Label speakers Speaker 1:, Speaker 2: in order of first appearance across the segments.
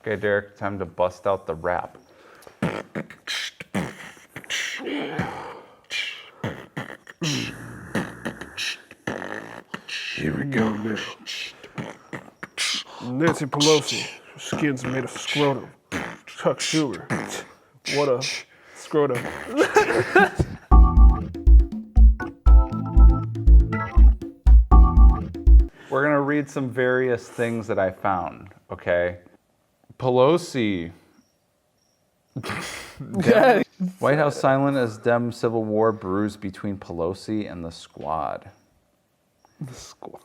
Speaker 1: Okay, Derek, time to bust out the rap.
Speaker 2: Here we go now. Nancy Pelosi, her skin's made of scrotum. Chuck Schumer, what a scrotum.
Speaker 1: We're gonna read some various things that I found, okay? Pelosi. White House silent as Dem civil war brews between Pelosi and the squad.
Speaker 2: The squad.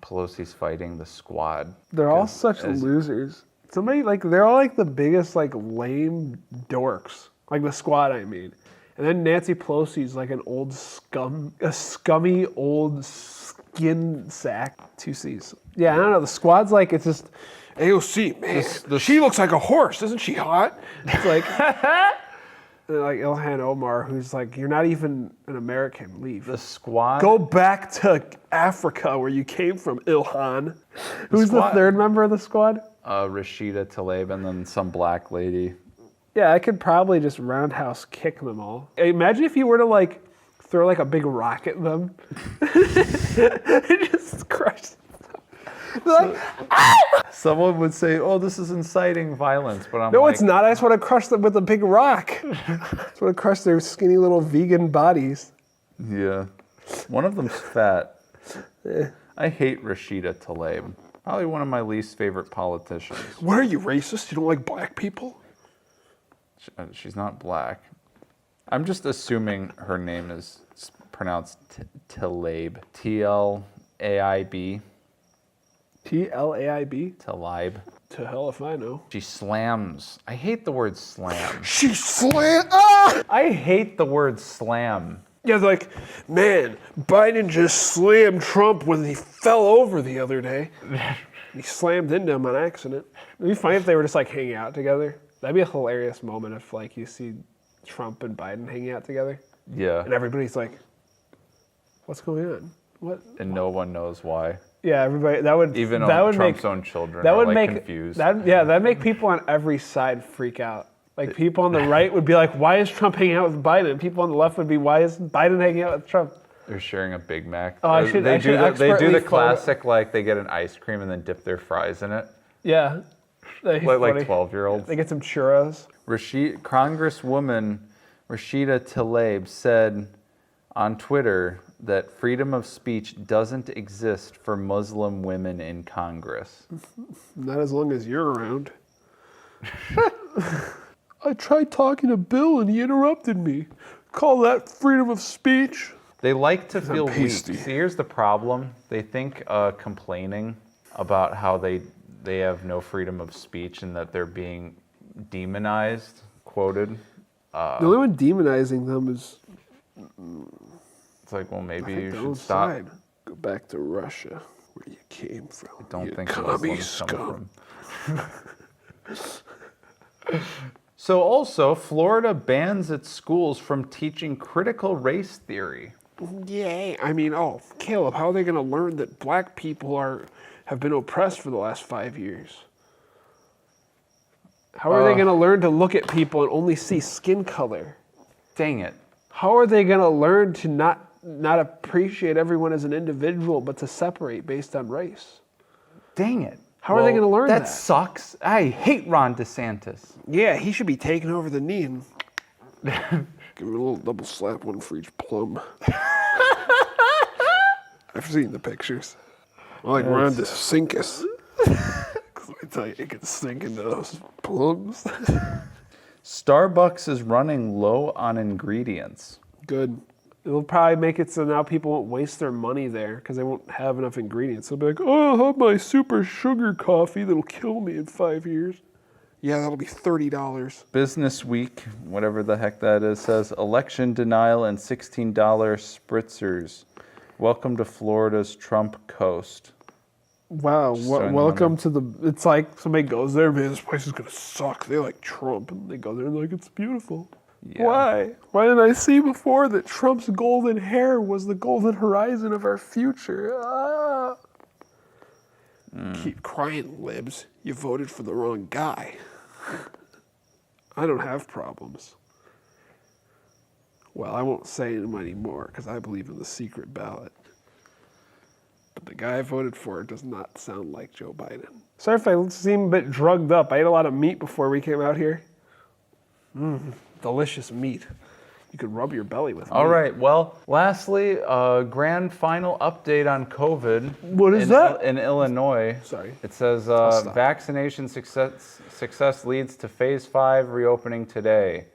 Speaker 1: Pelosi's fighting the squad.
Speaker 2: They're all such losers. They're all like the biggest lame dorks. Like the squad, I mean. And then Nancy Pelosi's like an old scummy old skin sack. 2 C's. Yeah, I don't know. The squad's like, it's just, AOC, man, she looks like a horse. Isn't she hot? It's like, like Ilhan Omar, who's like, you're not even an American. Leave.
Speaker 1: The squad?
Speaker 2: Go back to Africa where you came from, Ilhan. Who's the third member of the squad?
Speaker 1: Rashida Tlaib and then some black lady.
Speaker 2: Yeah, I could probably just roundhouse kick them all. Imagine if you were to throw a big rock at them. Just crush them.
Speaker 1: Someone would say, oh, this is inciting violence, but
Speaker 2: No, it's not. I just want to crush them with a big rock. I just want to crush their skinny little vegan bodies.
Speaker 1: Yeah. One of them's fat. I hate Rashida Tlaib. Probably one of my least favorite politicians.
Speaker 2: What, are you racist? You don't like black people?
Speaker 1: She's not black. I'm just assuming her name is pronounced Tlaib. T-L-A-I-B.
Speaker 2: T-L-A-I-B?
Speaker 1: Tlaib.
Speaker 2: To hell if I know.
Speaker 1: She slams. I hate the word slam.
Speaker 2: She slammed. Ah!
Speaker 1: I hate the word slam.
Speaker 2: Yeah, they're like, man, Biden just slammed Trump when he fell over the other day. He slammed into him on accident. It'd be funny if they were just hanging out together. That'd be a hilarious moment if you see Trump and Biden hanging out together.
Speaker 1: Yeah.
Speaker 2: And everybody's like, what's going on? What?
Speaker 1: And no one knows why.
Speaker 2: Yeah, everybody. That would
Speaker 1: Trump's own children are confused.
Speaker 2: That'd make people on every side freak out. People on the right would be like, why is Trump hanging out with Biden? People on the left would be, why is Biden hanging out with Trump?
Speaker 1: They're sharing a Big Mac.
Speaker 2: Oh,
Speaker 1: They do the classic, they get an ice cream and then dip their fries in it.
Speaker 2: Yeah.
Speaker 1: Like 12-year-olds.
Speaker 2: They get some churros.
Speaker 1: Congresswoman Rashida Tlaib said on Twitter that freedom of speech doesn't exist for Muslim women in Congress.
Speaker 2: Not as long as you're around. I tried talking to Bill and he interrupted me. Call that freedom of speech?
Speaker 1: They like to feel weak. See, here's the problem. They think complaining about how they have no freedom of speech and that they're being demonized, quoted.
Speaker 2: The only one demonizing them is...
Speaker 1: It's like, well, maybe you should stop.
Speaker 2: Go back to Russia, where you came from.
Speaker 1: I don't think the Muslims come from. So also, Florida bans its schools from teaching critical race theory.
Speaker 2: Yay. I mean, Caleb, how are they going to learn that black people have been oppressed for the last 5 years? How are they going to learn to look at people and only see skin color?
Speaker 1: Dang it.
Speaker 2: How are they going to learn to not appreciate everyone as an individual, but to separate based on race?
Speaker 1: Dang it.
Speaker 2: How are they going to learn that?
Speaker 1: That sucks. I hate Ron DeSantis.
Speaker 2: Yeah, he should be taken over the knee and give him a little double slap, one for each plum. I've seen the pictures. I like Ron DeSantis. Let me tell you, it can sink into those plums.
Speaker 1: Starbucks is running low on ingredients.
Speaker 2: Good. It'll probably make it so now people won't waste their money there because they won't have enough ingredients. They'll be like, oh, I'll have my super sugar coffee that'll kill me in 5 years. Yeah, that'll be $30.
Speaker 1: Business Week, whatever the heck that is, says election denial and $16 spritzers. Welcome to Florida's Trump Coast.
Speaker 2: Wow, welcome to the... It's like somebody goes there, man, this place is going to suck. They like Trump. And they go there and they're like, it's beautiful. Yeah. Why? Why didn't I see before that Trump's golden hair was the golden horizon of our future? Ah. Keep crying, libs. You voted for the wrong guy. I don't have problems. Well, I won't say them anymore because I believe in the secret ballot. But the guy I voted for does not sound like Joe Biden. Sorry if I seem a bit drugged up. I ate a lot of meat before we came out here. Delicious meat. You could rub your belly with
Speaker 1: All
Speaker 2: meat.
Speaker 1: right. Well, lastly, grand final update on COVID.
Speaker 2: What is that?
Speaker 1: In Illinois.
Speaker 2: Sorry.
Speaker 1: It says
Speaker 2: stop.
Speaker 1: vaccination success leads to phase 5 reopening today.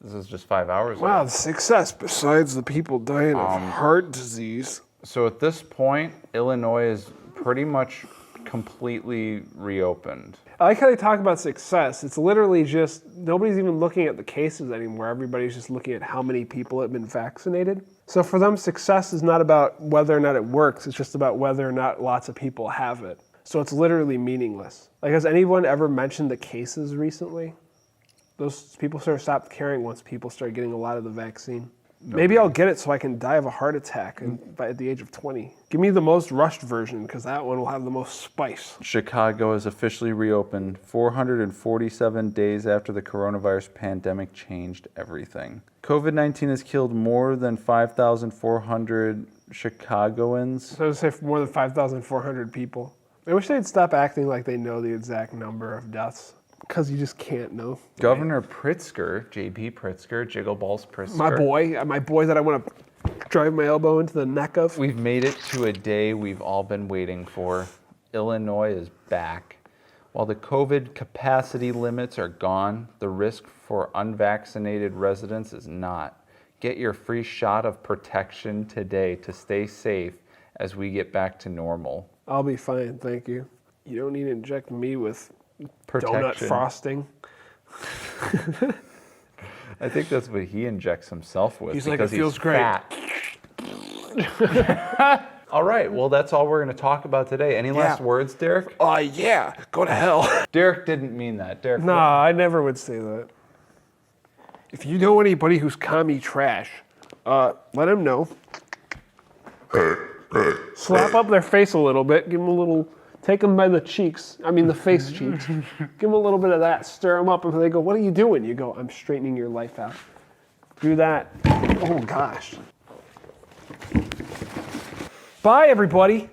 Speaker 1: This is just 5 hours
Speaker 2: Wow,
Speaker 1: ago.
Speaker 2: the success besides the people dying of heart disease.
Speaker 1: So at this point, Illinois is pretty much completely reopened.
Speaker 2: I like how they talk about success. It's literally just, nobody's even looking at the cases anymore. Everybody's just looking at how many people have been vaccinated. So for them, success is not about whether or not it works. It's just about whether or not lots of people have it. So it's literally meaningless. Like, has anyone ever mentioned the cases recently? Those people sort of stopped caring once people started getting a lot of the vaccine. Maybe I'll get it so I can die of a heart attack at the age of 20. Give me the most rushed version, because that one will have the most spice.
Speaker 1: Chicago is officially reopened 447 days after the coronavirus pandemic changed everything. COVID-19 has killed more than 5,400 Chicagoans.
Speaker 2: So I would say more than 5,400 people. I wish they'd stop acting like they know the exact number of deaths, because you just can't know.
Speaker 1: Governor Pritzker, J.B. Pritzker, Jiggleballs Pritzker.
Speaker 2: My boy that I want to drive my elbow into the neck of.
Speaker 1: We've made it to a day we've all been waiting for. Illinois is back. While the COVID capacity limits are gone, the risk for unvaccinated residents is not. Get your free shot of protection today to stay safe as we get back to normal.
Speaker 2: I'll be fine, thank you. You don't need to inject me with
Speaker 1: Protection.
Speaker 2: donut frosting.
Speaker 1: I think that's what he injects himself with.
Speaker 2: He's like, it feels great.
Speaker 1: Fat. All right, well, that's all we're going to talk about today. Any last words, Derek?
Speaker 2: Yeah, go to hell.
Speaker 1: Derek didn't mean that. Derek.
Speaker 2: Nah, I never would say that. If you know anybody who's commie trash, let him know. Slap up their face a little bit, give them a little, take them by the cheeks, the face cheeks. Give them a little bit of that, stir them up, and they go, what are you doing? You go, I'm straightening your life out. Do that. Oh, gosh. Bye, everybody.